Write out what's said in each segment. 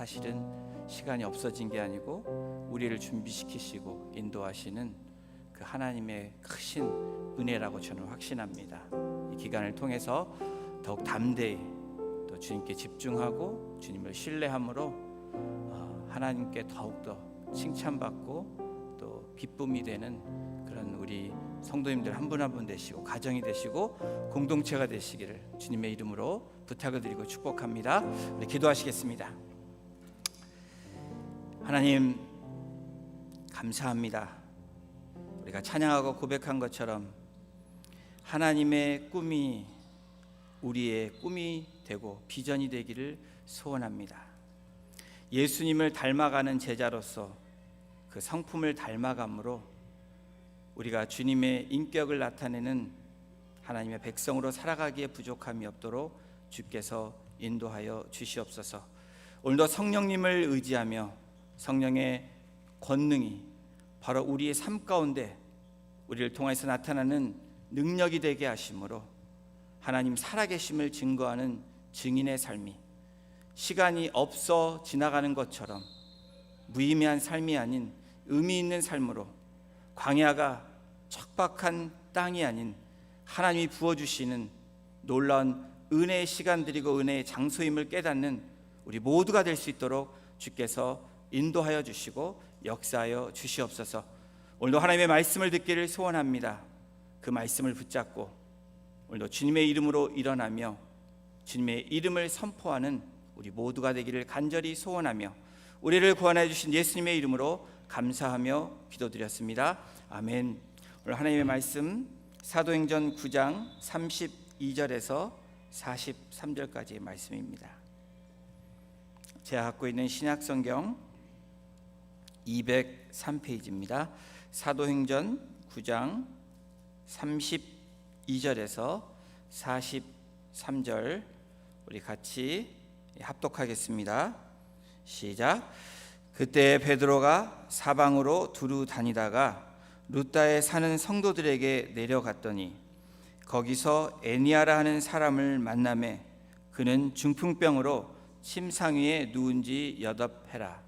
사실은 시간이 없어진 게 아니고 우리를 준비시키시고 인도하시는 그 하나님의 크신 은혜라고 저는 확신합니다. 이 기간을 통해서 더욱 담대히 또 주님께 집중하고 주님을 신뢰함으로 하나님께 더욱더 칭찬받고 또 기쁨이 되는 그런 우리 성도님들 한 분 한 분 되시고 가정이 되시고 공동체가 되시기를 주님의 이름으로 부탁을 드리고 축복합니다. 우리 기도하시겠습니다. 하나님 감사합니다. 우리가 찬양하고 고백한 것처럼 하나님의 꿈이 우리의 꿈이 되고 비전이 되기를 소원합니다. 예수님을 닮아가는 제자로서 그 성품을 닮아감으로 우리가 주님의 인격을 나타내는 하나님의 백성으로 살아가기에 부족함이 없도록 주께서 인도하여 주시옵소서. 오늘도 성령님을 의지하며 성령의 권능이 바로 우리의 삶 가운데 우리를 통해서 나타나는 능력이 되게 하심으로 하나님 살아계심을 증거하는 증인의 삶이 시간이 없어 지나가는 것처럼 무의미한 삶이 아닌 의미 있는 삶으로 광야가 척박한 땅이 아닌 하나님이 부어주시는 놀라운 은혜의 시간들이고 은혜의 장소임을 깨닫는 우리 모두가 될 수 있도록 주께서 인도하여 주시고 역사하여 주시옵소서. 오늘도 하나님의 말씀을 듣기를 소원합니다. 그 말씀을 붙잡고 오늘도 주님의 이름으로 일어나며 주님의 이름을 선포하는 우리 모두가 되기를 간절히 소원하며 우리를 구원해 주신 예수님의 이름으로 감사하며 기도드렸습니다. 아멘. 오늘 하나님의 말씀 사도행전 9장 32절에서 43절까지의 말씀입니다. 제가 갖고 있는 신약성경 203페이지입니다. 사도행전 9장 32절에서 43절 우리 같이 합독하겠습니다. 시작. 그때 베드로가 사방으로 두루 다니다가 루다에 사는 성도들에게 내려갔더니 거기서 에니아라 하는 사람을 만나매 그는 중풍병으로 침상 위에 누운 지 8해라.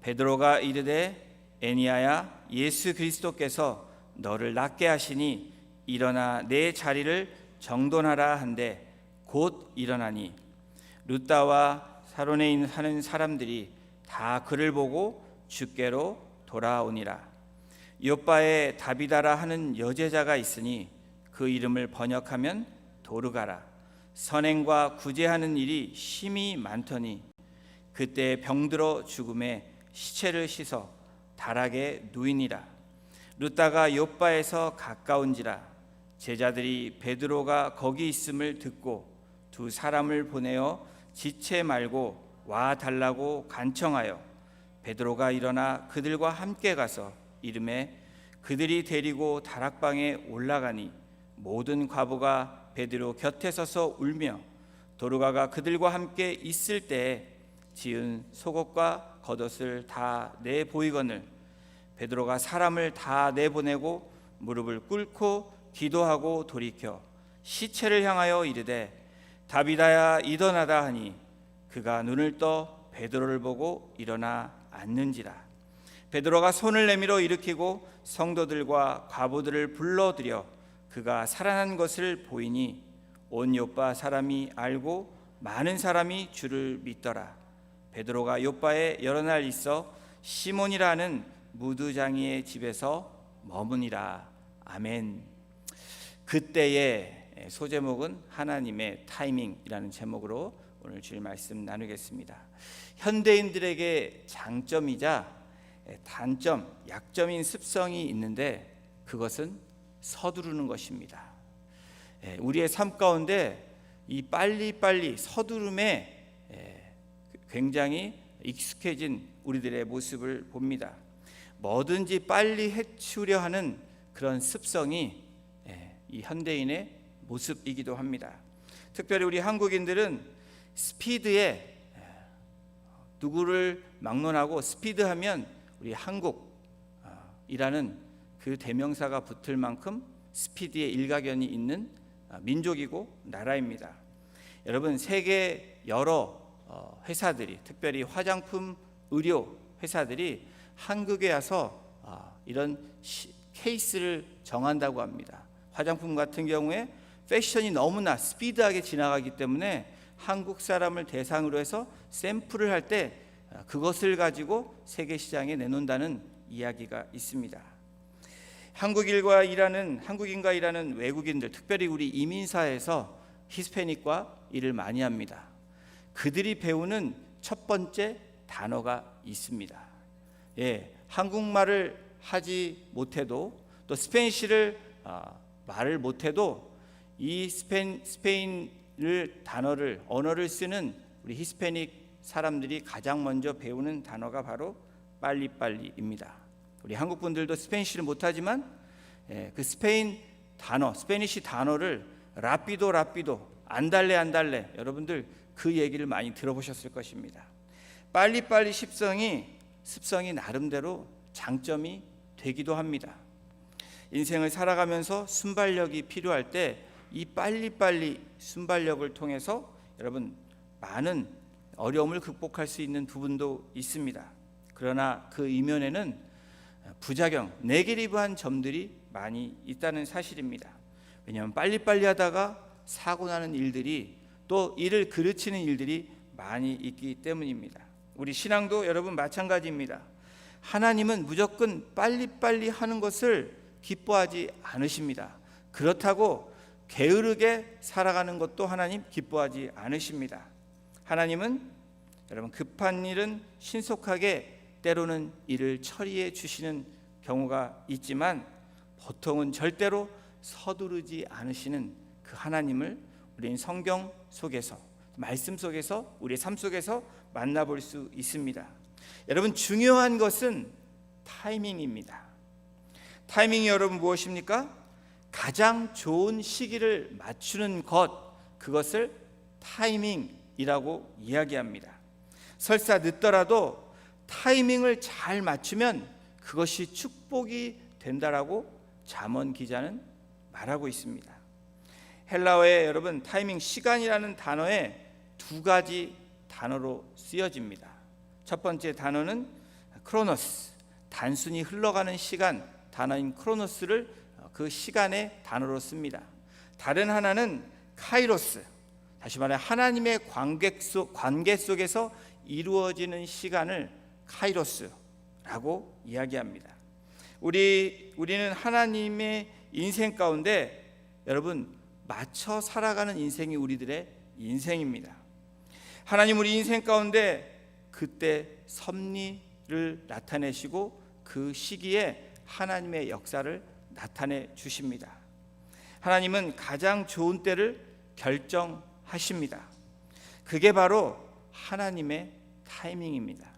베드로가 이르되 에니아야 예수 그리스도께서 너를 낫게 하시니 일어나 내 자리를 정돈하라 한데 곧 일어나니 루다와 사로네 사는 사람들이 다 그를 보고 주께로 돌아오니라. 요빠에 다비다라 하는 여제자가 있으니 그 이름을 번역하면 도르가라. 선행과 구제하는 일이 심히 많더니 그때 병들어 죽음에 시체를 씻어 다락에 누이니라. 루다가 요빠에서 가까운지라 제자들이 베드로가 거기 있음을 듣고 두 사람을 보내어 지체 말고 와 달라고 간청하여 베드로가 일어나 그들과 함께 가서 이름에 그들이 데리고 다락방에 올라가니 모든 과부가 베드로 곁에 서서 울며 도르가가 그들과 함께 있을 때에 지은 속옷과 겉옷을 다 내보이거늘 베드로가 사람을 다 내보내고 무릎을 꿇고 기도하고 돌이켜 시체를 향하여 이르되 다비다야 일어나다 하니 그가 눈을 떠 베드로를 보고 일어나 앉는지라. 베드로가 손을 내밀어 일으키고 성도들과 과부들을 불러들여 그가 살아난 것을 보이니 온 요빠 사람이 알고 많은 사람이 주를 믿더라. 베드로가 요빠에 여러 날 있어 시몬이라는 무두장이의 집에서 머무니라. 아멘. 그때의 소제목은 하나님의 타이밍이라는 제목으로 오늘 주일 말씀 나누겠습니다. 현대인들에게 장점이자 단점, 약점인 습성이 있는데 그것은 서두르는 것입니다. 우리의 삶 가운데 이 빨리빨리 서두름에 굉장히 익숙해진 우리들의 모습을 봅니다. 뭐든지 빨리 해치우려 하는 그런 습성이 이 현대인의 모습이기도 합니다. 특별히 우리 한국인들은 스피드에 누구를 막론하고 스피드하면 우리 한국이라는 그 대명사가 붙을 만큼 스피드에 일가견이 있는 민족이고 나라입니다. 여러분 세계 여러 회사들이, 특별히 화장품 의료 회사들이 한국에 와서 이런 케이스를 정한다고 합니다. 화장품 같은 경우에 패션이 너무나 스피드하게 지나가기 때문에 한국 사람을 대상으로 해서 샘플을 할 때 그것을 가지고 세계 시장에 내놓는다는 이야기가 있습니다. 한국인과 일하는 외국인들, 특별히 우리 이민사회에서 히스패닉과 일을 많이 합니다. 그들이 배우는 첫 번째 단어가 있습니다. 한국말을 하지 못해도, 또 스페인시를 말을 못해도 이 스페인을 언어를 쓰는 우리 히스패닉 사람들이 가장 먼저 배우는 단어가 바로 빨리빨리입니다. 우리 한국 분들도 스페인시를 못하지만 그 스페니시 단어를 라피도, 안달레, 여러분들 그 얘기를 많이 들어보셨을 것입니다. 빨리빨리 습성이 나름대로 장점이 되기도 합니다. 인생을 살아가면서 순발력이 필요할 때 이 빨리빨리 순발력을 통해서 여러분 많은 어려움을 극복할 수 있는 부분도 있습니다. 그러나 그 이면에는 부작용, 네게티브한 점들이 많이 있다는 사실입니다. 왜냐하면 빨리빨리 하다가 사고 나는 일들이, 또 일을 그르치는 일들이 많이 있기 때문입니다. 우리 신앙도 여러분 마찬가지입니다. 하나님은 무조건 빨리빨리 하는 것을 기뻐하지 않으십니다. 그렇다고 게으르게 살아가는 것도 하나님 기뻐하지 않으십니다. 하나님은 여러분 급한 일은 신속하게 때로는 일을 처리해 주시는 경우가 있지만 보통은 절대로 서두르지 않으시는 그 하나님을 우리는 성경 속에서, 말씀 속에서, 우리의 삶 속에서 만나볼 수 있습니다. 여러분 중요한 것은 타이밍입니다. 타이밍이 여러분 무엇입니까? 가장 좋은 시기를 맞추는 것, 그것을 타이밍이라고 이야기합니다. 설사 늦더라도 타이밍을 잘 맞추면 그것이 축복이 된다라고 잠언 기자는 말하고 있습니다. 헬라어에 여러분 타이밍, 시간이라는 단어에 두 가지 단어로 쓰여집니다. 첫 번째 단어는 크로노스, 단순히 흘러가는 시간, 단어인 크로노스를 그 시간의 단어로 씁니다. 다른 하나는 카이로스, 다시 말해 하나님의 관계 속에서 이루어지는 시간을 카이로스라고 이야기합니다. 우리는 하나님의 인생 가운데 여러분 맞춰 살아가는 인생이 우리들의 인생입니다. 하나님 우리 인생 가운데 그때 섭리를 나타내시고 그 시기에 하나님의 역사를 나타내 주십니다. 하나님은 가장 좋은 때를 결정하십니다. 그게 바로 하나님의 타이밍입니다.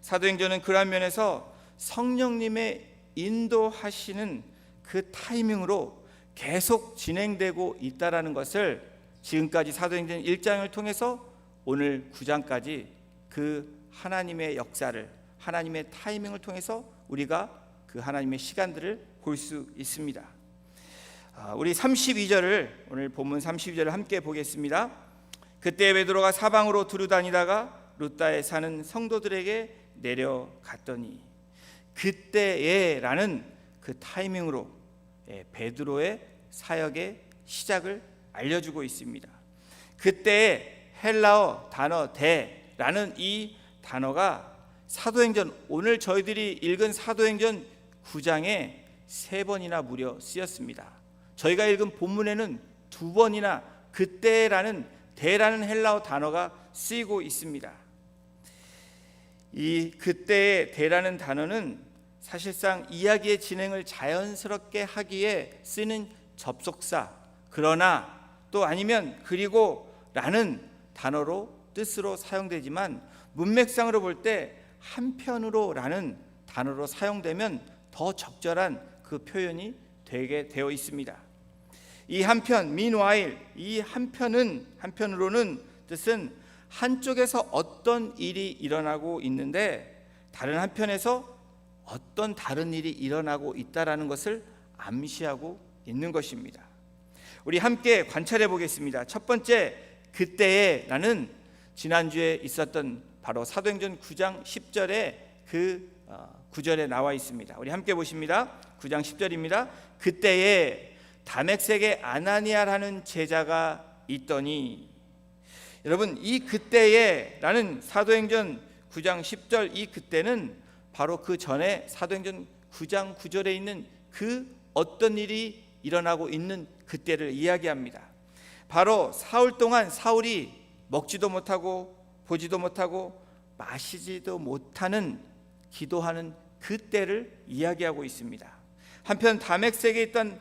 사도행전은 그런 면에서 성령님의 인도하시는 그 타이밍으로 계속 진행되고 있다라는 것을 지금까지 사도행전 1장을 통해서 오늘 9장까지 그 하나님의 역사를, 하나님의 타이밍을 통해서 우리가 그 하나님의 시간들을 볼 수 있습니다. 우리 32절을, 오늘 본문 32절을 함께 보겠습니다. 그때 베드로가 사방으로 두루다니다가 루다에 사는 성도들에게 내려갔더니, 그때에라는 그 타이밍으로 베드로의 사역의 시작을 알려주고 있습니다. 그때의 헬라어 단어 대라는 이 단어가 사도행전, 오늘 저희들이 읽은 사도행전 9장에 3번이나 무려 쓰였습니다. 저희가 읽은 본문에는 2번이나 그때라는 대라는 헬라어 단어가 쓰이고 있습니다. 이 그때의 대라는 단어는 사실상 이야기의 진행을 자연스럽게 하기에 쓰는 접속사, 그러나 또 아니면 그리고 라는 단어로 뜻으로 사용되지만 문맥상으로 볼 때 한편으로 라는 단어로 사용되면 더 적절한 그 표현이 되게 되어 있습니다. 이 한편, meanwhile, 이 한편으로는 뜻은 한쪽에서 어떤 일이 일어나고 있는데 다른 한편에서 어떤 다른 일이 일어나고 있다라는 것을 암시하고 있는 것입니다. 우리 함께 관찰해 보겠습니다. 첫 번째, 그때에라는 지난주에 있었던 바로 사도행전 9장 10절에 그 구절에 나와 있습니다. 우리 함께 보십니다. 9장 10절입니다. 그때에 다메섹에 아나니아라는 제자가 있더니, 여러분 이 그때에 라는 사도행전 9장 10절 이 그때는 바로 그 전에 사도행전 9장 9절에 있는 그 어떤 일이 일어나고 있는 그때를 이야기합니다. 바로 사흘 동안 사울이 먹지도 못하고 보지도 못하고 마시지도 못하는 기도하는 그때를 이야기하고 있습니다. 한편 다메섹에 있던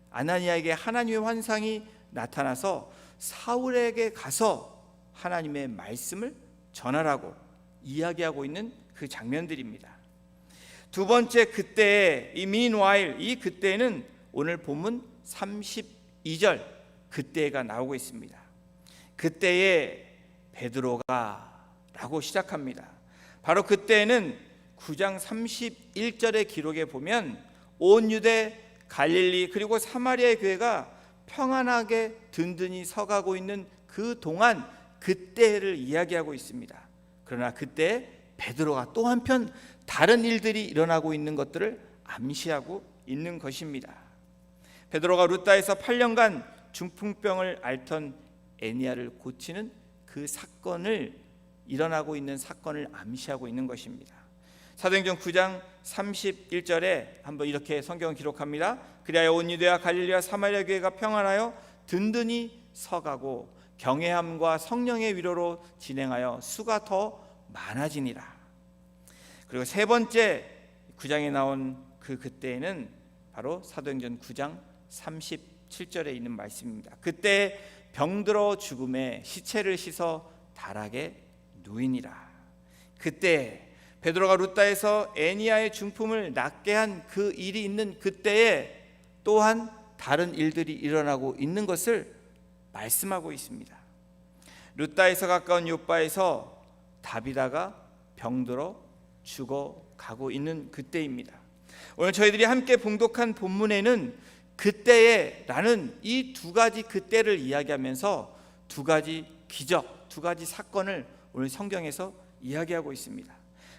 아나니아에게 하나님의 환상이 나타나서 사울에게 가서 하나님의 말씀을 전하라고 이야기하고 있는 그 장면들입니다. 두 번째 그때의 이 meanwhile, 이 그때는 오늘 본문 32절 그때가 나오고 있습니다. 그때에 베드로가 라고 시작합니다. 바로 그때는 9장 31절의 기록에 보면 온 유대, 갈릴리 그리고 사마리아의 교회가 평안하게 든든히 서가고 있는 그 동안 그때를 이야기하고 있습니다. 그러나 그때 베드로가 또 한편 다른 일들이 일어나고 있는 것들을 암시하고 있는 것입니다. 베드로가 루다에서 8년간 중풍병을 앓던 애니야를 고치는 그 사건을 일어나고 있는 사건을 암시하고 있는 것입니다. 사도행전 9장 31절에 한번 이렇게 성경은 기록합니다. 그리하여 온 유대와 갈릴리와 사마리아 교회가 평안하여 든든히 서가고 경외함과 성령의 위로로 진행하여 수가 더 많아지니라. 그리고 세 번째 9장에 나온 그때에는 바로 사도행전 9장 37절에 있는 말씀입니다. 그때 병들어 죽음에 시체를 씻어 다락에 누이니라. 그때 베드로가 루다에서 애니야의 중풍을 낫게 한 그 일이 있는 그때에 또한 다른 일들이 일어나고 있는 것을 말씀하고 있습니다. 루다에서 가까운 요바에서 다비다가 병들어 죽어가고 있는 그때입니다. 오늘 저희들이 함께 봉독한 본문에는 그때에 라는 이 두 가지 그때를 이야기하면서 두 가지 기적, 두 가지 사건을 오늘 성경에서 이야기하고 있습니다.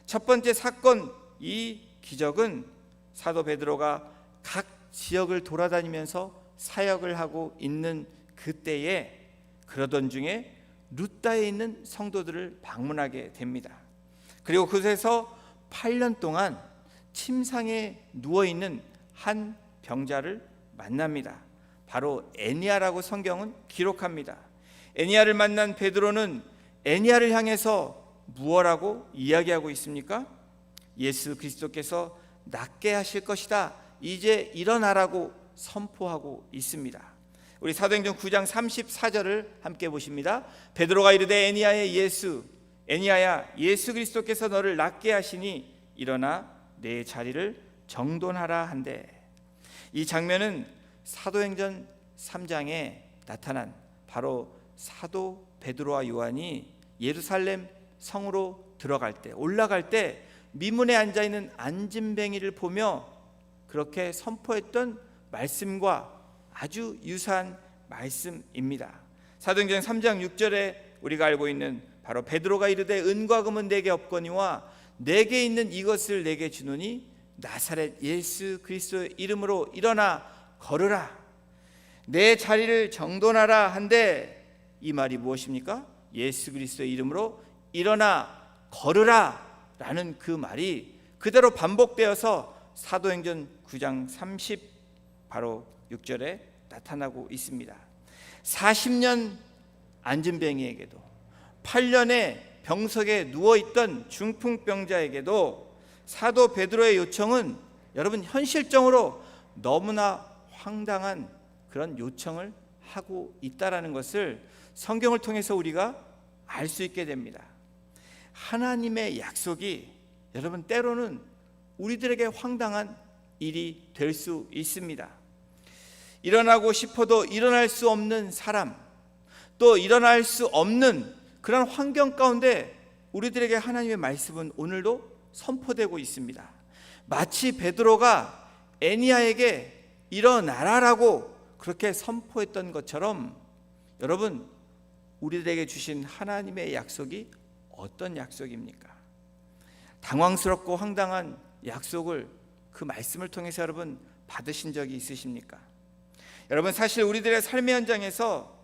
첫 번째 사건, 이 기적은 사도 베드로가 각 지역을 돌아다니면서 사역을 하고 있는 그때에 그러던 중에 루다에 있는 성도들을 방문하게 됩니다. 그리고 그곳에서 8년 동안 침상에 누워있는 한 병자를 만납니다. 바로 애니야라고 성경은 기록합니다. 애니야를 만난 베드로는 애니야를 향해서 무엇라고 이야기하고 있습니까? 예수 그리스도께서 낫게 하실 것이다, 이제 일어나라고 선포하고 있습니다. 우리 사도행전 9장 34절을 함께 보십니다. 베드로가 이르되 애니야야 예수 그리스도께서 너를 낫게 하시니 일어나 내 자리를 정돈하라 한대. 이 장면은 사도행전 3장에 나타난 바로 사도 베드로와 요한이 예루살렘 성으로 올라갈 때 미문에 앉아있는 안진뱅이를 보며 그렇게 선포했던 말씀과 아주 유사한 말씀입니다. 사도행전 3장 6절에 우리가 알고 있는 바로 베드로가 이르되 은과 금은 내게 없거니와 내게 있는 이것을 내게 주노니 나사렛 예수 그리스도의 이름으로 일어나 걸으라, 내 자리를 정돈하라 한데, 이 말이 무엇입니까? 예수 그리스도의 이름으로 일어나 걸으라 라는 그 말이 그대로 반복되어서 사도행전 9장 30 바로 6절에 나타나고 있습니다. 40년 안진뱅이에게도 8년의 병석에 누워있던 중풍병자에게도 사도 베드로의 요청은 여러분 현실적으로 너무나 황당한 그런 요청을 하고 있다라는 것을 성경을 통해서 우리가 알 수 있게 됩니다. 하나님의 약속이 여러분 때로는 우리들에게 황당한 일이 될 수 있습니다. 일어나고 싶어도 일어날 수 없는 사람, 또 일어날 수 없는 그런 환경 가운데 우리들에게 하나님의 말씀은 오늘도 선포되고 있습니다. 마치 베드로가 우리들에게 주신 하나님의 약속이 어떤 약속입니까? 당황스럽고 황당한 약속을, 그 말씀을 통해서 여러분 받으신 적이 있으십니까? 여러분, 사실 우리들의 삶의 현장에서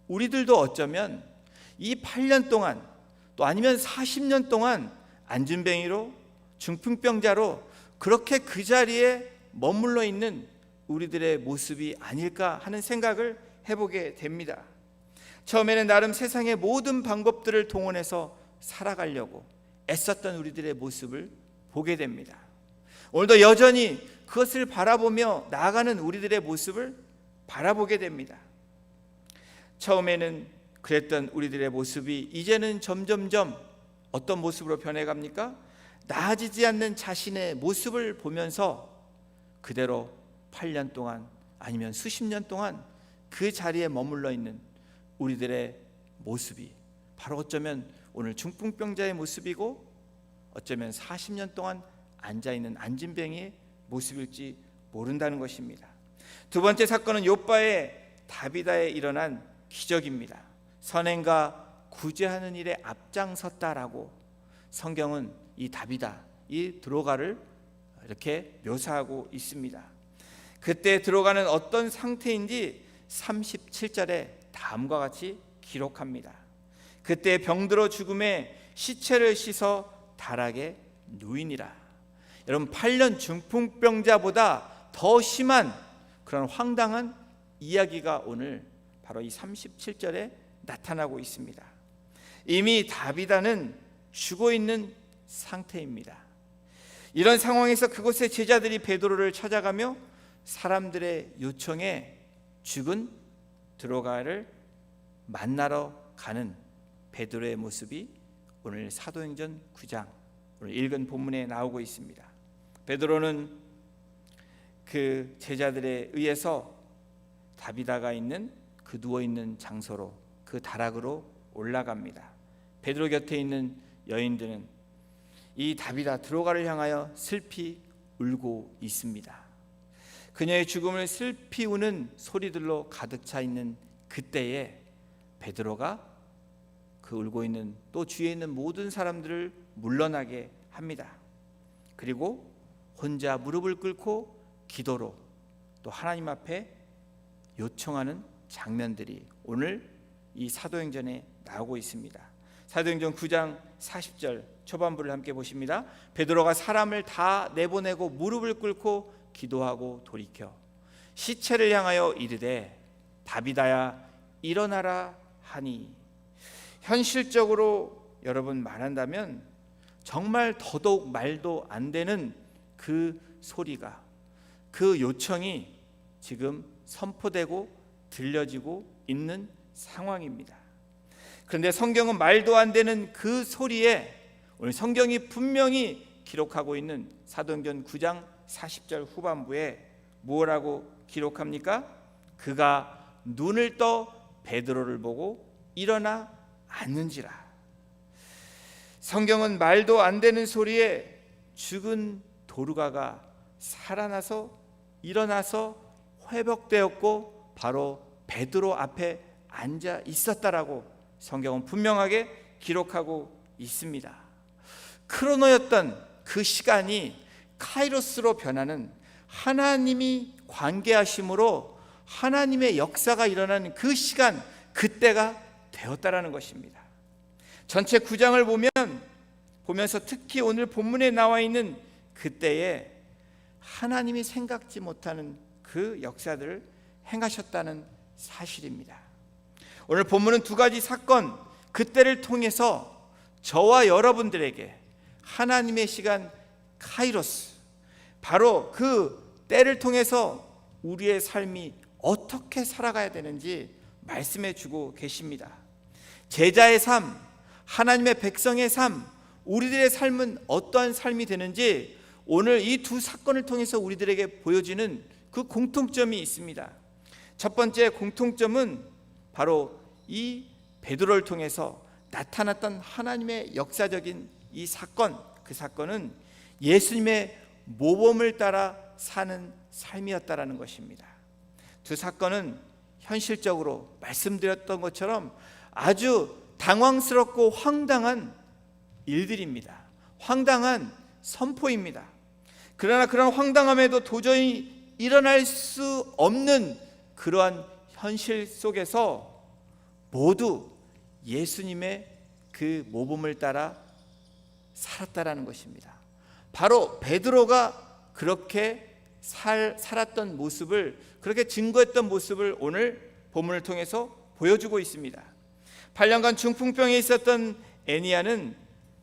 우리들도 어쩌면 이 8년 동안, 또 아니면 40년 동안 안진뱅이로, 중풍병자로 그렇게 그 자리에 머물러 있는 우리들의 모습이 아닐까 하는 생각을 해보게 됩니다. 처음에는 나름 세상의 모든 방법들을 동원해서 살아가려고 애썼던 우리들의 모습을 보게 됩니다. 오늘도 여전히 그것을 바라보며 나아가는 우리들의 모습을 바라보게 됩니다. 처음에는 그랬던 우리들의 모습이 이제는 점점점 어떤 모습으로 변해갑니까? 나아지지 않는 자신의 모습을 보면서 그대로 8년 동안 아니면 수십 년 동안 그 자리에 머물러 있는 우리들의 모습이 바로 어쩌면 오늘 중풍병자의 모습이고, 어쩌면 40년 동안 앉아있는 안진뱅이의 모습일지 모른다는 것입니다. 두 번째 사건은 욥바의 다비다에 일어난 기적입니다. 선행과 구제하는 일에 앞장섰다라고 성경은 이 다비다, 이 드로가를 이렇게 묘사하고 있습니다. 그때 드로가는 어떤 상태인지 37절에 다음과 같이 기록합니다. 그때 병들어 죽음에 시체를 씻어 다락에 누이니라. 여러분, 8년 중풍병자보다 더 심한 그런 황당한 이야기가 오늘 바로 이 37절에 나타나고 있습니다. 이미 다비다는 죽어 있는 상태입니다. 이런 상황에서 그곳에 제자들이 베드로를 찾아가며 사람들의 요청에 죽은 드로가를 만나러 가는 베드로의 모습이 오늘 사도행전 9장 오늘 읽은 본문에 나오고 있습니다. 베드로는 그 제자들에 의해서 다비다가 있는 그 누워있는 장소로, 그 다락으로 올라갑니다. 베드로 곁에 있는 여인들은 이 다비다 드로가를 향하여 슬피 울고 있습니다. 그녀의 죽음을 슬피 우는 소리들로 가득 차 있는 그때에 베드로가 그 울고 있는 또 주위에 있는 모든 사람들을 물러나게 합니다. 그리고 혼자 무릎을 꿇고 기도로 또 하나님 앞에 요청하는 장면들이 오늘 이 사도행전에 나오고 있습니다. 사도행전 9장 40절 초반부를 함께 보십니다. 베드로가 사람을 다 내보내고 무릎을 꿇고 기도하고 돌이켜 시체를 향하여 이르되 다비다야 일어나라 하니. 현실적으로 여러분 말한다면 정말 더더욱 말도 안 되는 그 소리가, 그 요청이 지금 선포되고 들려지고 있는 상황입니다. 그런데 성경은 말도 안 되는 그 소리에 오늘 성경이 분명히 기록하고 있는 사도행전 9장 40절 후반부에 뭐라고 기록합니까? 그가 눈을 떠 베드로를 보고 일어나 앉는지라. 성경은 말도 안 되는 소리에 죽은 도르가가 살아나서 일어나서 회복되었고 바로 베드로 앞에 앉아 있었다라고 성경은 분명하게 기록하고 있습니다. 크로노였던 그 시간이 카이로스로 변하는, 하나님이 관계하심으로 하나님의 역사가 일어나는 그 시간, 그때가 되었다라는 것입니다. 전체 9장을 보면서 특히 오늘 본문에 나와 있는 그때에 하나님이 생각지 못하는 그 역사들을 행하셨다는 사실입니다. 오늘 본문은 두 가지 사건, 그때를 통해서 저와 여러분들에게 하나님의 시간 카이로스, 바로 그 때를 통해서 우리의 삶이 어떻게 살아가야 되는지 말씀해 주고 계십니다. 제자의 삶, 하나님의 백성의 삶, 우리들의 삶은 어떠한 삶이 되는지 오늘 이 두 사건을 통해서 우리들에게 보여지는 그 공통점이 있습니다. 첫 번째 공통점은 바로 이 베드로를 통해서 나타났던 하나님의 역사적인 이 사건, 그 사건은 예수님의 모범을 따라 사는 삶이었다라는 것입니다. 두 사건은 현실적으로 말씀드렸던 것처럼 아주 당황스럽고 황당한 일들입니다. 황당한 선포입니다. 그러나 그런 황당함에도 도저히 일어날 수 없는 그러한 현실 속에서 모두 예수님의 그 모범을 따라 살았다라는 것입니다. 바로 베드로가 그렇게 살았던 모습을, 그렇게 증거했던 모습을 오늘 본문을 통해서 보여주고 있습니다. 8년간 중풍병에 있었던 애니야는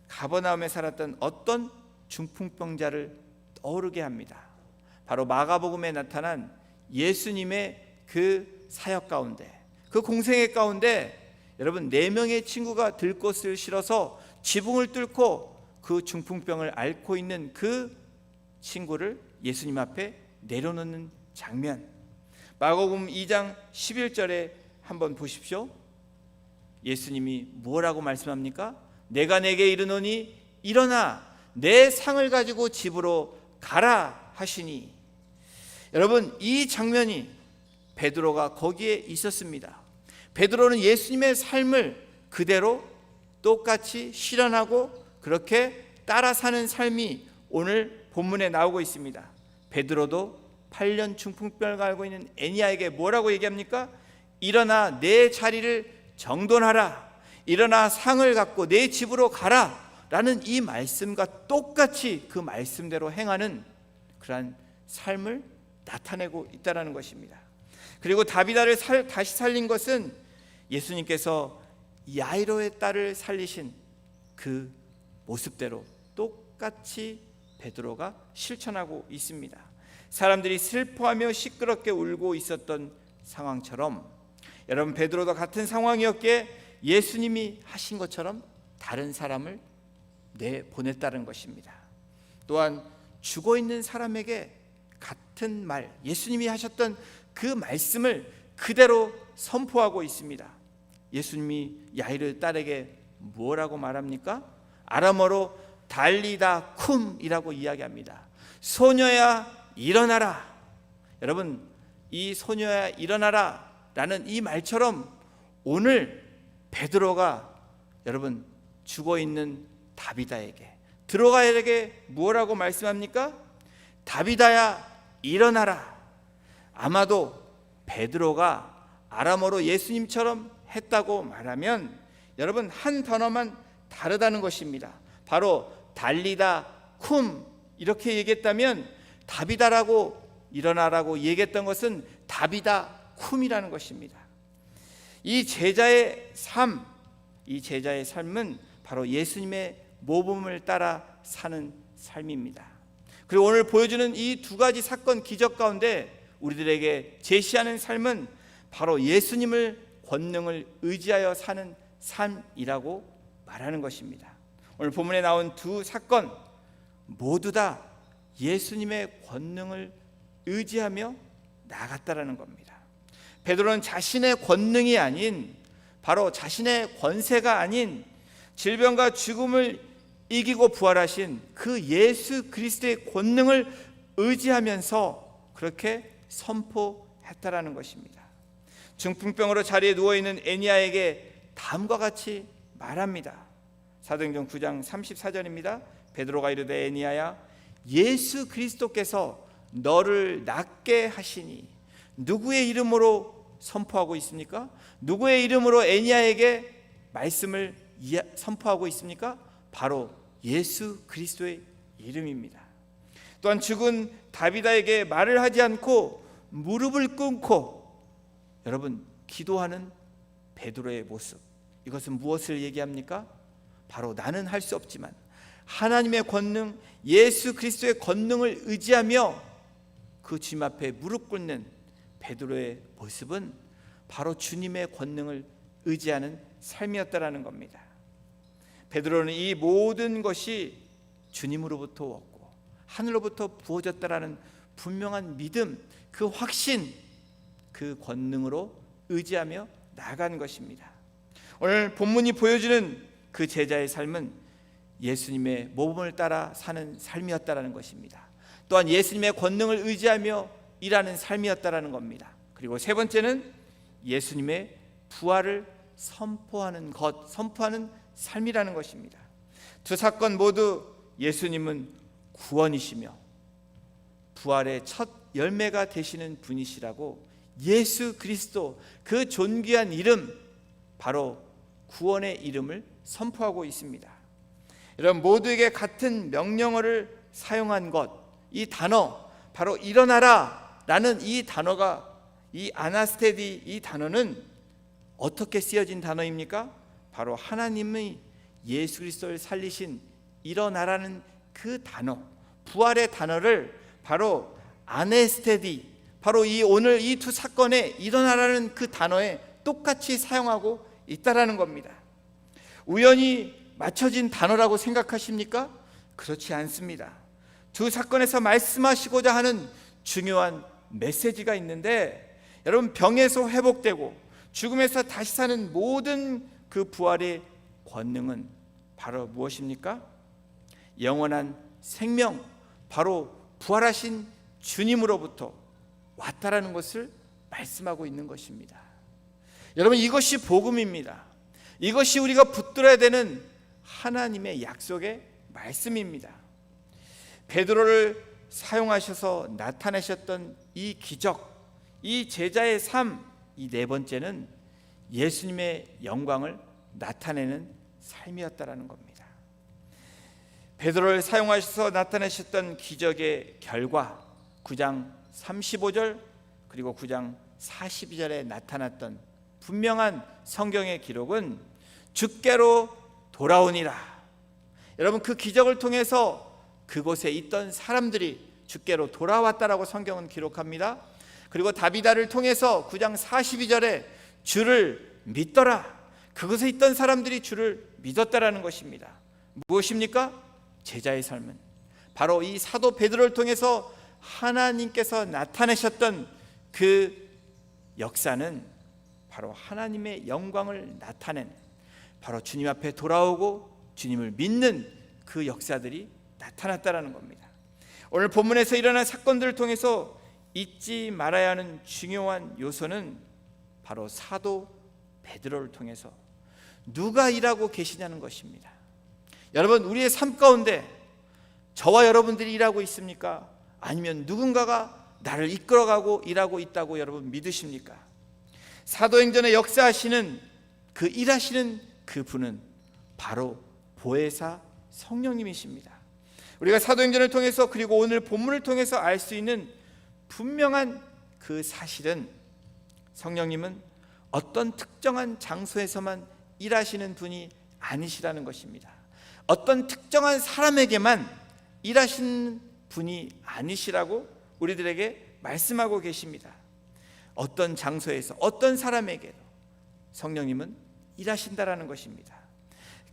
가버나움에 살았던 어떤 중풍병자를 떠오르게 합니다. 바로 마가복음에 나타난 예수님의 그 사역 가운데, 그 공생애 가운데 여러분 4명의 친구가 들꽃을 실어서 지붕을 뚫고 그 중풍병을 앓고 있는 그 친구를 예수님 앞에 내려놓는 장면, 마가복음 2장 11절에 한번 보십시오. 예수님이 뭐라고 말씀합니까? 내가 내게 이르노니 일어나 내 상을 가지고 집으로 가라 하시니. 여러분, 이 장면이 베드로가 거기에 있었습니다. 베드로는 예수님의 삶을 그대로 똑같이 실현하고 그렇게 따라 사는 삶이 오늘 본문에 나오고 있습니다. 베드로도 8년 중풍병을 앓고 있는 애니야에게 뭐라고 얘기합니까? 일어나 내 자리를 정돈하라, 일어나 상을 갖고 내 집으로 가라 라는 이 말씀과 똑같이 그 말씀대로 행하는 그러한 삶을 나타내고 있다는 것입니다. 그리고 다비다를 다시 살린 것은 예수님께서 야이로의 딸을 살리신 그 모습대로 똑같이 베드로가 실천하고 있습니다. 사람들이 슬퍼하며 시끄럽게 울고 있었던 상황처럼 여러분, 베드로도 같은 상황이었기에 예수님이 하신 것처럼 다른 사람을 내보냈다는 것입니다. 또한 죽어있는 사람에게 같은 말, 예수님이 하셨던 그 말씀을 그대로 선포하고 있습니다. 예수님이 야이르 딸에게 뭐라고 말합니까? 아람어로 달리다 쿰이라고 이야기합니다. 소녀야 일어나라. 여러분, 이 소녀야 일어나라 라는 이 말처럼 오늘 베드로가 여러분 죽어있는 다비다에게, 들어가에게 뭐라고 말씀합니까? 다비다야 일어나라. 아마도 베드로가 아람어로 예수님처럼 했다고 말하면 여러분 한 단어만 다르다는 것입니다. 바로 달리다 쿰 이렇게 얘기했다면 다비다라고 일어나라고 얘기했던 것은 다비다 쿰이라는 것입니다. 이 제자의 삶, 이 제자의 삶은 바로 예수님의 모범을 따라 사는 삶입니다. 그리고 오늘 보여주는 이 두 가지 사건 기적 가운데 우리들에게 제시하는 삶은 바로 예수님을 권능을 의지하여 사는 삶이라고 말하는 것입니다. 오늘 본문에 나온 두 사건 모두 다 예수님의 권능을 의지하며 나아갔다라는 겁니다. 베드로는 자신의 권능이 아닌, 바로 자신의 권세가 아닌 질병과 죽음을 이기고 부활하신 그 예수 그리스도의 권능을 의지하면서 그렇게 선포했다라는 것입니다. 중풍병으로 자리에 누워있는 애니야에게 다음과 같이 말합니다. 사도행전 9장 34절입니다. 베드로가 이르되 애니야야 예수 그리스도께서 너를 낫게 하시니. 누구의 이름으로 선포하고 있습니까? 누구의 이름으로 애니야에게 말씀을 선포하고 있습니까? 바로 예수 그리스도의 이름입니다. 또한 죽은 다비다에게 말을 하지 않고 무릎을 꿇고 여러분 기도하는 베드로의 모습, 이것은 무엇을 얘기합니까? 바로 나는 할 수 없지만 하나님의 권능, 예수 그리스도의 권능을 의지하며 그 주님 앞에 무릎 꿇는 베드로의 모습은 바로 주님의 권능을 의지하는 삶이었다라는 겁니다. 베드로는 이 모든 것이 주님으로부터 왔고 하늘로부터 부어졌다라는 분명한 믿음, 그 확신, 그 권능으로 의지하며 나아간 것입니다. 오늘 본문이 보여주는 그 제자의 삶은 예수님의 모범을 따라 사는 삶이었다라는 것입니다. 또한 예수님의 권능을 의지하며 일하는 삶이었다라는 겁니다. 그리고 세 번째는 예수님의 부활을 선포하는 것, 선포하는 삶이라는 것입니다. 두 사건 모두 예수님은 구원이시며 부활의 첫 열매가 되시는 분이시라고 예수 그리스도, 그 존귀한 이름, 바로 구원의 이름을 선포하고 있습니다. 여러분, 모두에게 같은 명령어를 사용한 것, 이 단어, 바로 일어나라 라는 이 단어가, 이 아나스테디, 이 단어는 어떻게 쓰여진 단어입니까? 바로 하나님의 예수 그리스도를 살리신 일어나라는 그 단어, 부활의 단어를 바로 아네스테디, 바로 이 오늘 이 두 사건에 일어나라는 그 단어에 똑같이 사용하고 있다라는 겁니다. 우연히 맞춰진 단어라고 생각하십니까? 그렇지 않습니다. 두 사건에서 말씀하시고자 하는 중요한 메시지가 있는데, 여러분, 병에서 회복되고 죽음에서 다시 사는 모든 그 부활의 권능은 바로 무엇입니까? 영원한 생명, 바로 부활하신 주님으로부터 왔다라는 것을 말씀하고 있는 것입니다. 여러분, 이것이 복음입니다. 이것이 우리가 붙들어야 되는 하나님의 약속의 말씀입니다. 베드로를 사용하셔서 나타내셨던 이 기적, 이 제자의 삶, 이 네 번째는 예수님의 영광을 나타내는 삶이었다라는 겁니다. 베드로를 사용하셔서 나타내셨던 기적의 결과 9장 35절 그리고 9장 42절에 나타났던 분명한 성경의 기록은 주께로 돌아오니라. 여러분, 그 기적을 통해서 그곳에 있던 사람들이 주께로 돌아왔다라고 성경은 기록합니다. 그리고 다비다를 통해서 9장 42절에 주를 믿더라. 그곳에 있던 사람들이 주를 믿었다라는 것입니다. 무엇입니까? 제자의 삶은 바로 이 사도 베드로를 통해서 하나님께서 나타내셨던 그 역사는 바로 하나님의 영광을 나타낸, 바로 주님 앞에 돌아오고 주님을 믿는 그 역사들이 나타났다라는 겁니다. 오늘 본문에서 일어난 사건들을 통해서 잊지 말아야 하는 중요한 요소는 바로 사도 베드로를 통해서 누가 일하고 계시냐는 것입니다. 여러분, 우리의 삶 가운데 저와 여러분들이 일하고 있습니까? 아니면 누군가가 나를 이끌어가고 일하고 있다고 여러분 믿으십니까? 사도행전의 역사하시는 그 일하시는 그 분은 바로 보혜사 성령님이십니다. 우리가 사도행전을 통해서 그리고 오늘 본문을 통해서 알 수 있는 분명한 그 사실은 성령님은 어떤 특정한 장소에서만 일하시는 분이 아니시라는 것입니다. 어떤 특정한 사람에게만 일하시는 분이 아니시라고 우리들에게 말씀하고 계십니다. 어떤 장소에서 어떤 사람에게도 성령님은 일하신다라는 것입니다.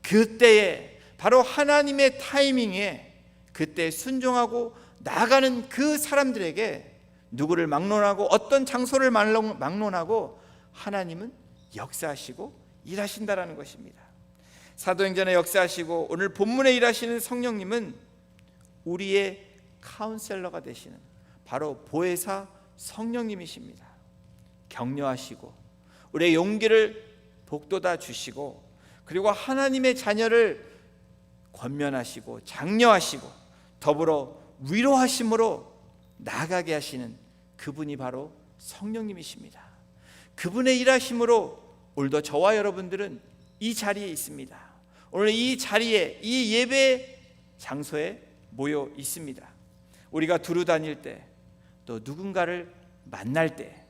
그때에 바로 하나님의 타이밍에 그때 순종하고 나아가는 그 사람들에게 누구를 막론하고 어떤 장소를 막론하고 하나님은 역사하시고 일하신다라는 것입니다. 사도행전에 역사하시고 오늘 본문에 일하시는 성령님은 우리의 카운셀러가 되시는 바로 보혜사 성령님이십니다. 격려하시고 우리의 용기를 북돋아 주시고 그리고 하나님의 자녀를 권면하시고 장려하시고 더불어 위로하심으로 나아가게 하시는 그분이 바로 성령님이십니다. 그분의 일하심으로 오늘도 저와 여러분들은 이 자리에 있습니다. 오늘 이 자리에, 이 예배 장소에 모여 있습니다. 우리가 두루 다닐 때, 또 누군가를 만날 때,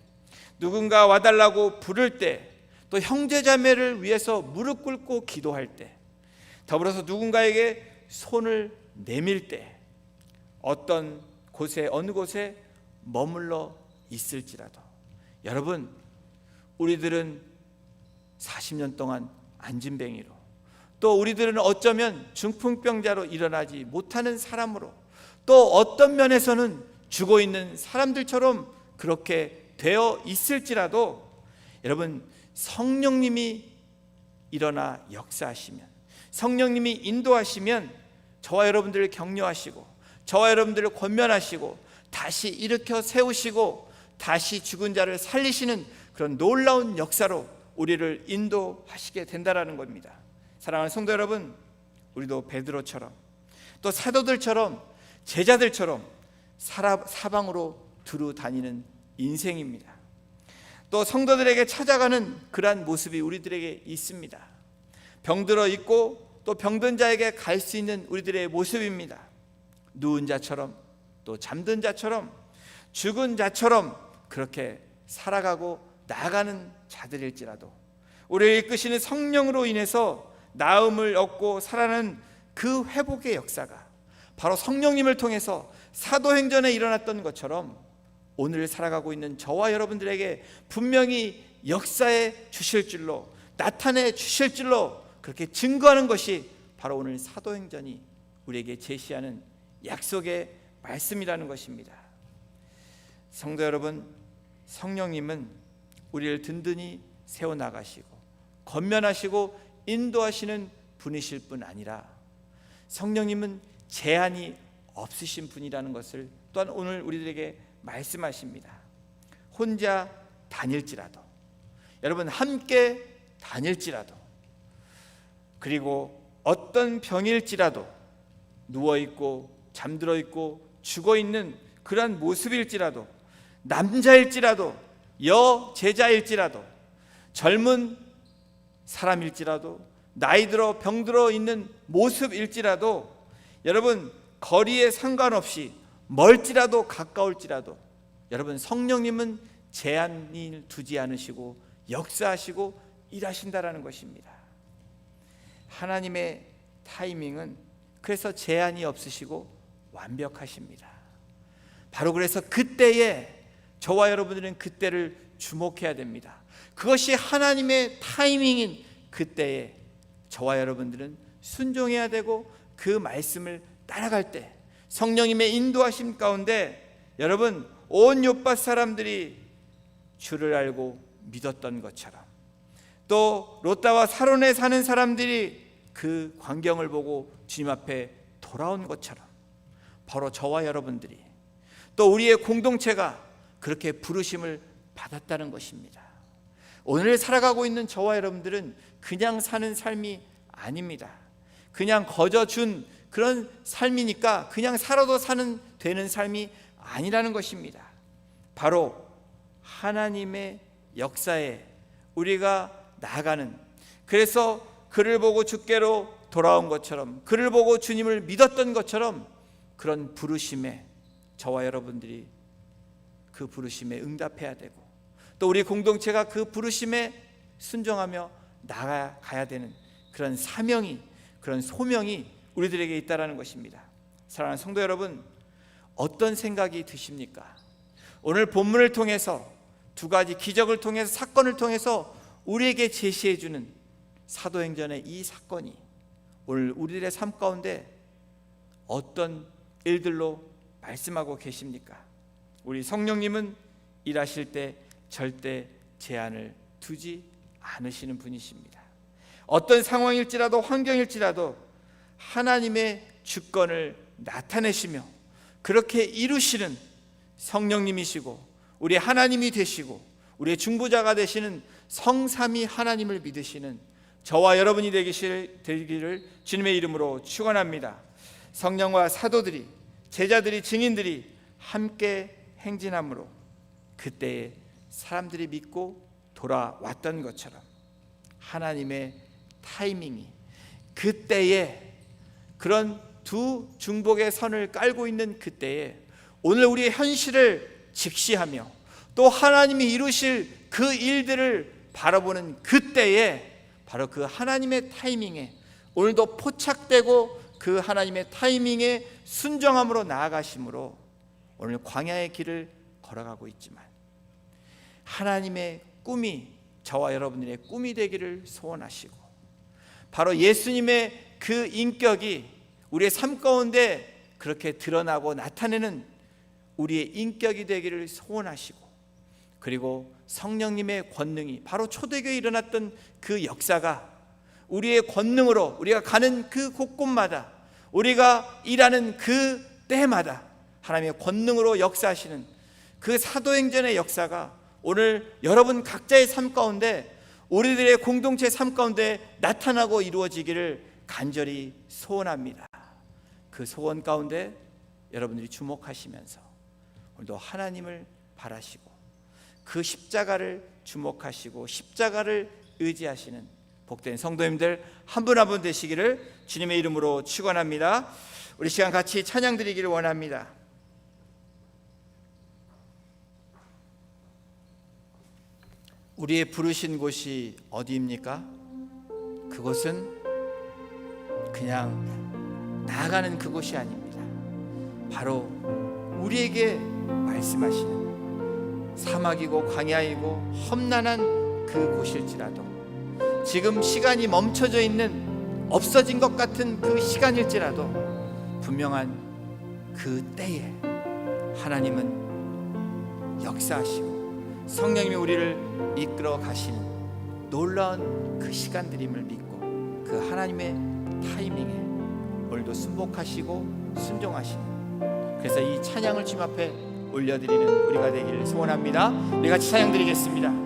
누군가 와달라고 부를 때, 또 형제자매를 위해서 무릎 꿇고 기도할 때, 더불어서 누군가에게 손을 내밀 때, 어떤 곳에 어느 곳에 머물러 있을지라도 여러분, 우리들은 40년 동안 안진뱅이로, 또 우리들은 어쩌면 중풍병자로 일어나지 못하는 사람으로, 또 어떤 면에서는 죽어 있는 사람들처럼 그렇게 되어 있을지라도 여러분, 성령님이 일어나 역사하시면, 성령님이 인도하시면 저와 여러분들을 격려하시고 저와 여러분들을 권면하시고 다시 일으켜 세우시고 다시 죽은 자를 살리시는 그런 놀라운 역사로 우리를 인도하시게 된다라는 겁니다. 사랑하는 성도 여러분, 우리도 베드로처럼 또 사도들처럼 제자들처럼 사방으로 두루 다니는 인생입니다. 또 성도들에게 찾아가는 그러한 모습이 우리들에게 있습니다. 병들어 있고 또 병든 자에게 갈 수 있는 우리들의 모습입니다. 누운 자처럼 또 잠든 자처럼 죽은 자처럼 그렇게 살아가고 나아가는 자들일지라도 우리를 이끄시는 성령으로 인해서 나음을 얻고 살아나는 그 회복의 역사가 바로 성령님을 통해서 사도행전에 일어났던 것처럼 오늘 살아가고 있는 저와 여러분들에게 분명히 역사해 주실 줄로, 나타내 주실 줄로 그렇게 증거하는 것이 바로 오늘 사도행전이 우리에게 제시하는 약속의 말씀이라는 것입니다. 성도 여러분, 성령님은 우리를 든든히 세워나가시고 건면하시고 인도하시는 분이실 뿐 아니라 성령님은 제한이 없으신 분이라는 것을 또한 오늘 우리들에게 말씀하십니다. 혼자 다닐지라도, 여러분 함께 다닐지라도, 그리고 어떤 병일지라도, 누워있고 잠들어있고 죽어있는 그러한 모습일지라도, 남자일지라도 여제자일지라도, 젊은 사람일지라도, 나이 들어 병들어 있는 모습일지라도, 여러분 거리에 상관없이 멀지라도 가까울지라도 여러분 성령님은 제한을 두지 않으시고 역사하시고 일하신다라는 것입니다. 하나님의 타이밍은 그래서 제한이 없으시고 완벽하십니다. 바로 그래서 그때에 저와 여러분들은 그때를 주목해야 됩니다. 그것이 하나님의 타이밍인 그때에 저와 여러분들은 순종해야 되고 그 말씀을 따라갈 때 성령님의 인도하심 가운데 여러분 온 욥밭 사람들이 주를 알고 믿었던 것처럼, 또 롯다와 사론에 사는 사람들이 그 광경을 보고 주님 앞에 돌아온 것처럼 바로 저와 여러분들이 또 우리의 공동체가 그렇게 부르심을 받았다는 것입니다. 오늘 살아가고 있는 저와 여러분들은 그냥 사는 삶이 아닙니다. 그냥 거저준 그런 삶이니까 그냥 살아도 되는 삶이 아니라는 것입니다. 바로 하나님의 역사에 우리가 나아가는, 그래서 그를 보고 주께로 돌아온 것처럼, 그를 보고 주님을 믿었던 것처럼 그런 부르심에 저와 여러분들이 그 부르심에 응답해야 되고, 또 우리 공동체가 그 부르심에 순종하며 나아가야 되는 그런 사명이, 그런 소명이 우리들에게 있다라는 것입니다. 사랑하는 성도 여러분, 어떤 생각이 드십니까? 오늘 본문을 통해서 두 가지 기적을 통해서, 사건을 통해서 우리에게 제시해 주는 사도행전의 이 사건이 오늘 우리들의 삶 가운데 어떤 일들로 말씀하고 계십니까? 우리 성령님은 일하실 때 절대 제한을 두지 않으시는 분이십니다. 어떤 상황일지라도 환경일지라도 하나님의 주권을 나타내시며 그렇게 이루시는 성령님이시고 우리 하나님이 되시고 우리의 중보자가 되시는 성삼위 하나님을 믿으시는 저와 여러분이 되기를 주님의 이름으로 축원합니다. 성령과 사도들이, 제자들이, 증인들이 함께 행진함으로 그때에 사람들이 믿고 돌아왔던 것처럼 하나님의 타이밍이 그때에 그런 두 중복의 선을 깔고 있는 그때에 오늘 우리의 현실을 직시하며 또 하나님이 이루실 그 일들을 바라보는 그때에 바로 그 하나님의 타이밍에 오늘도 포착되고 그 하나님의 타이밍에 순종함으로 나아가심으로 오늘 광야의 길을 걸어가고 있지만 하나님의 꿈이 저와 여러분들의 꿈이 되기를 소원하시고 바로 예수님의 그 인격이 우리의 삶 가운데 그렇게 드러나고 나타내는 우리의 인격이 되기를 소원하시고, 그리고 성령님의 권능이 바로 초대교회에 일어났던 그 역사가 우리의 권능으로 우리가 가는 그 곳곳마다, 우리가 일하는 그 때마다 하나님의 권능으로 역사하시는 그 사도행전의 역사가 오늘 여러분 각자의 삶 가운데 우리들의 공동체 삶 가운데 나타나고 이루어지기를 간절히 소원합니다. 그 소원 가운데 여러분들이 주목하시면서 오늘도 하나님을 바라시고 그 십자가를 주목하시고 십자가를 의지하시는 복된 성도님들 한 분 한 분 되시기를 주님의 이름으로 축원합니다. 우리 시간 같이 찬양 드리기를 원합니다. 우리의 부르신 곳이 어디입니까? 그곳은 그냥 나아가는 그곳이 아닙니다. 바로 우리에게 말씀하시는 사막이고 광야이고 험난한 그 곳일지라도, 지금 시간이 멈춰져 있는 없어진 것 같은 그 시간일지라도 분명한 그 때에 하나님은 역사하시고 성령님이 우리를 이끌어 가시는 놀라운 그 시간들임을 믿고 그 하나님의 타이밍에 오늘도 순복하시고 순종하시는, 그래서 이 찬양을 주님 앞에 올려드리는 우리가 되기를 소원합니다. 우리 같이 찬양 드리겠습니다.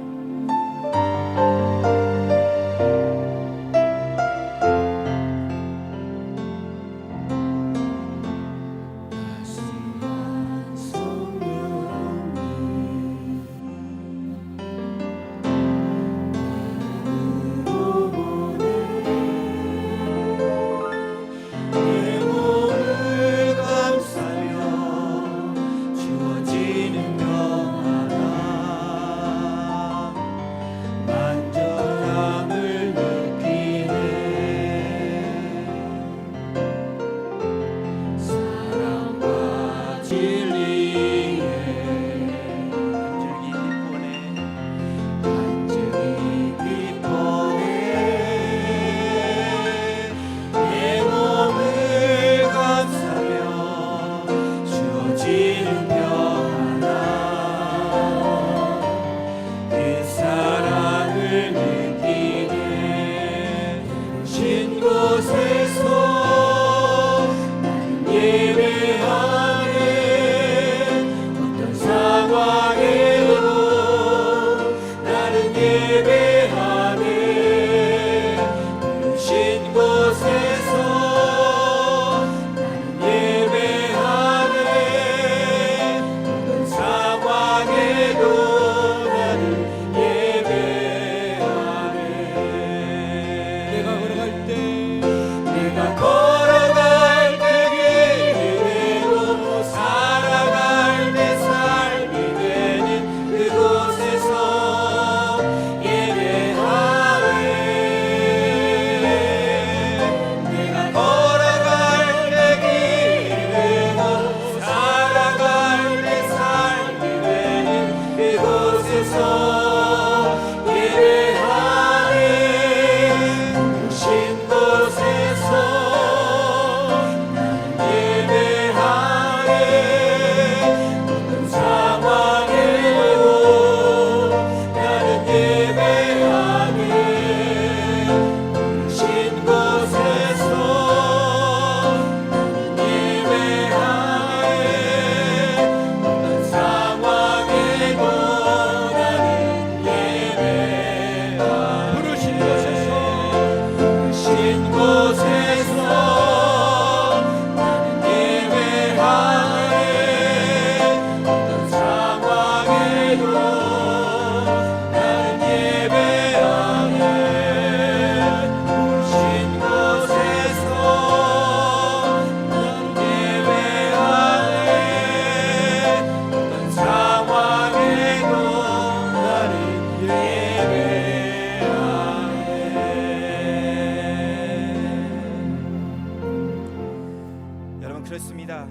그렇습니다.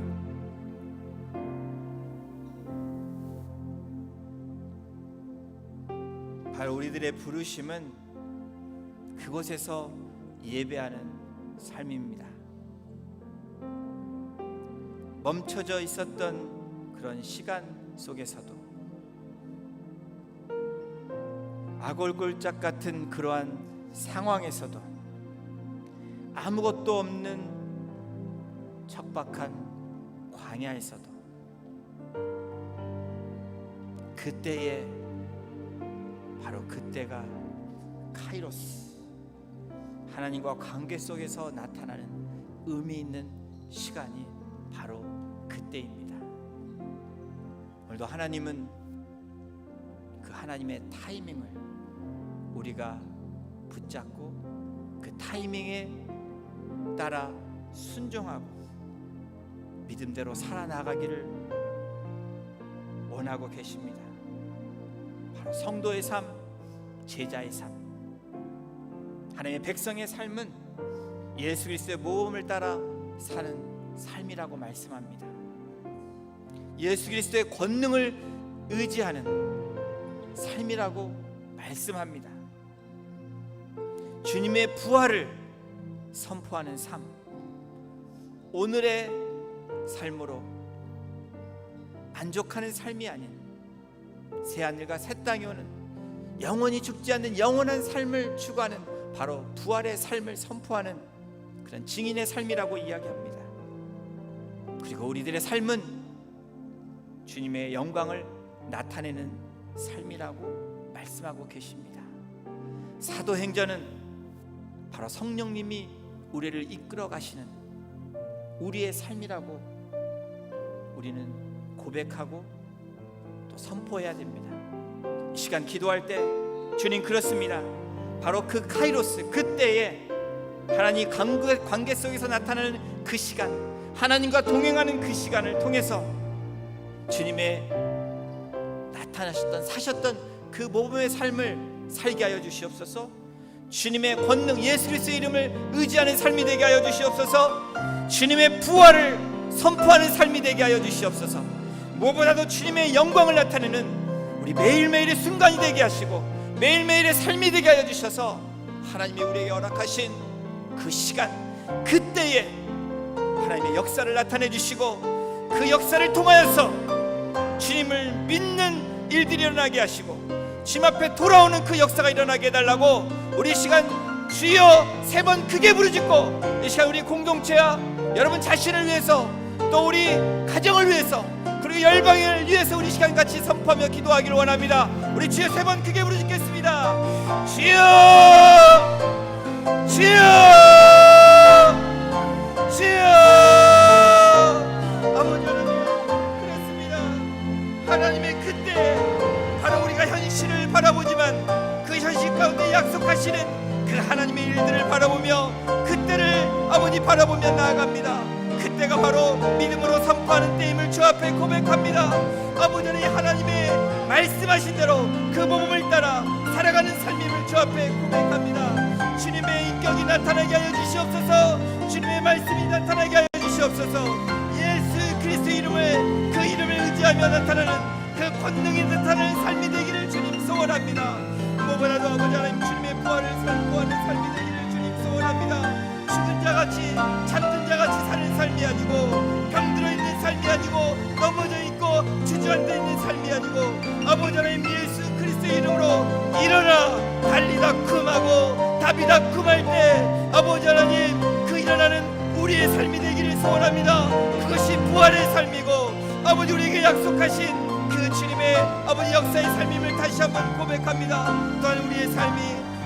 바로 우리들의 부르심은 그곳에서 예배하는 삶입니다. 멈춰져 있었던 그런 시간 속에서도, 아골골짝 같은 그러한 상황에서도, 아무것도 없는 척박한 광야에서도 그때에, 바로 그때가 카이로스, 하나님과 관계 속에서 나타나는 의미 있는 시간이 바로 그때입니다. 오늘도 하나님은 그 하나님의 타이밍을 우리가 붙잡고 그 타이밍에 따라 순종하고 믿음대로 살아나가기를 원하고 계십니다. 바로 성도의 삶, 제자의 삶, 하나님의 백성의 삶은 예수 그리스도의 모험을 따라 사는 삶이라고 말씀합니다. 예수 그리스도의 권능을 의지하는 삶이라고 말씀합니다. 주님의 부활을 선포하는 삶, 오늘의 삶으로 만족하는 삶이 아닌 새하늘과 새 땅이 오는 영원히 죽지 않는 영원한 삶을 추구하는 바로 부활의 삶을 선포하는 그런 증인의 삶이라고 이야기합니다. 그리고 우리들의 삶은 주님의 영광을 나타내는 삶이라고 말씀하고 계십니다. 사도행전은 바로 성령님이 우리를 이끌어 가시는 우리의 삶이라고 우리는 고백하고 또 선포해야 됩니다. 이 시간 기도할 때 주님, 그렇습니다. 바로 그 카이로스, 그때에 하나님 관계 속에서 나타나는 그 시간, 하나님과 동행하는 그 시간을 통해서 주님의 나타나셨던, 사셨던 그 모범의 삶을 살게 하여 주시옵소서. 주님의 권능, 예수 그리스도의 이름을 의지하는 삶이 되게 하여 주시옵소서. 주님의 부활을 선포하는 삶이 되게 하여 주시옵소서. 무엇보다도 주님의 영광을 나타내는 우리 매일매일의 순간이 되게 하시고 매일매일의 삶이 되게 하여 주셔서 하나님이 우리에게 허락하신 그 시간, 그때에 하나님의 역사를 나타내 주시고 그 역사를 통하여서 주님을 믿는 일들이 일어나게 하시고 주님 앞에 돌아오는 그 역사가 일어나게 해달라고 우리 시간 주여 3번 크게 부르짖고 이 시간 우리 공동체와 여러분 자신을 위해서 또 우리 가정을 위해서 그리고 열방을 위해서 우리 시간 같이 선포하며 기도하기를 원합니다. 우리 주여 3번 크게 부르짖겠습니다. 주여, 주여, 주여. 아버지 하나님, 그렇습니다. 하나님의 그때 바로 우리가 현실을 바라보지만 그 현실 가운데 약속하시는 그 하나님의 일들을 바라보며 그때를 아버지 바라보며 나아갑니다. 그때가 바로 믿음으로 선포하는 때임을 주 앞에 고백합니다. 아버지 하나님의 말씀하신 대로 그 모범을 따라 살아가는 삶임을 주 앞에 고백합니다. 주님의 인격이 나타나게 하여 주시옵소서. 주님의 말씀이 나타나게 하여 주시옵소서. 예수 그리스도의 이름을, 그 이름을 의지하며 나타나는 그 권능이 나타나는 삶이 되기를 주님 소원합니다. 무엇보다도 아버지 하나님 주님의 부활을 선포하는 삶이 되기를 주님 소원합니다. 죽은 자같이 잠든 자같이 사는 삶이 아니고 병들어 있는 삶이 아니고 넘어져 있고 주저앉아 있는 삶이 아니고 아버지 하나님 예수 그리스도의 이름으로 일어나 달리다 금하고 답이다 금할 때 아버지 하나님 그 일어나는 우리의 삶이 되기를 소원합니다. 그것이 부활의 삶이고 아버지 우리에게 약속하신 그 주님의 아버지 역사의 삶임을 다시 한번 고백합니다. 또한 우리의 삶이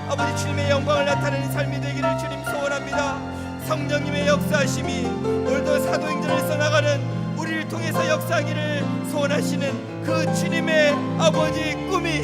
아버지 주님의 영광을 나타내는 삶이 되기를 주님 소원합니다. 성령님의 역사하심이 오늘도 사도행전을 써나가는 우리를 통해서 역사하기를 소원하시는 그 주님의 아버지 꿈이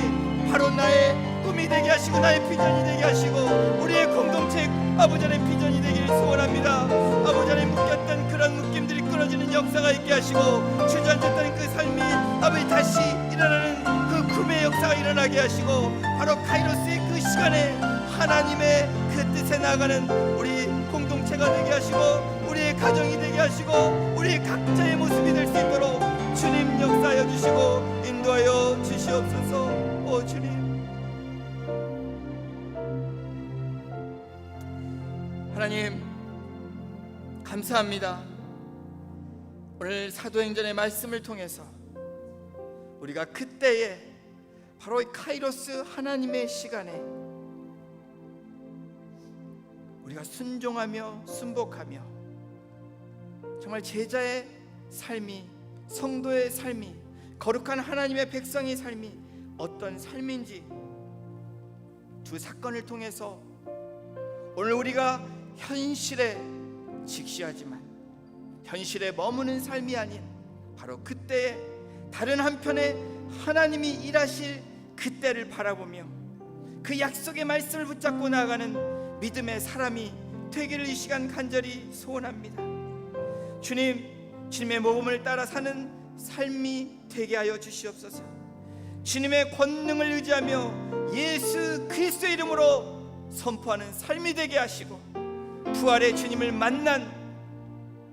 바로 나의 꿈이 되게 하시고 나의 비전이 되게 하시고 우리의 공동체 아버지 하나님 비전이 되기를 소원합니다. 아버지 하나님 묶였던 그런 묶임들이 끊어지는 역사가 있게 하시고 주저앉았던 그 삶이 아버지 다시 일어나는 그 꿈의 역사가 일어나게 하시고 바로 카이로스의 그 시간에 하나님의 그 뜻에 나아가는 우리 공동체가 되게 하시고 우리의 가정이 되게 하시고 우리의 각자의 모습이 될 수 있도록 주님 역사하여 주시고 인도하여 주시옵소서. 오 주님, 하나님 감사합니다. 오늘 사도행전의 말씀을 통해서 우리가 그때에 바로 이 카이로스 하나님의 시간에 우리가 순종하며 순복하며 정말 제자의 삶이, 성도의 삶이, 거룩한 하나님의 백성의 삶이 어떤 삶인지 두 사건을 통해서 오늘 우리가 현실에 직시하지만 현실에 머무는 삶이 아닌 바로 그때에 다른 한편에 하나님이 일하실 그때를 바라보며 그 약속의 말씀을 붙잡고 나아가는 믿음의 사람이 되기를 이 시간 간절히 소원합니다. 주님의 모범을 따라 사는 삶이 되게 하여 주시옵소서. 주님의 권능을 의지하며 예수 그리스도의 이름으로 선포하는 삶이 되게 하시고 부활의 주님을 만난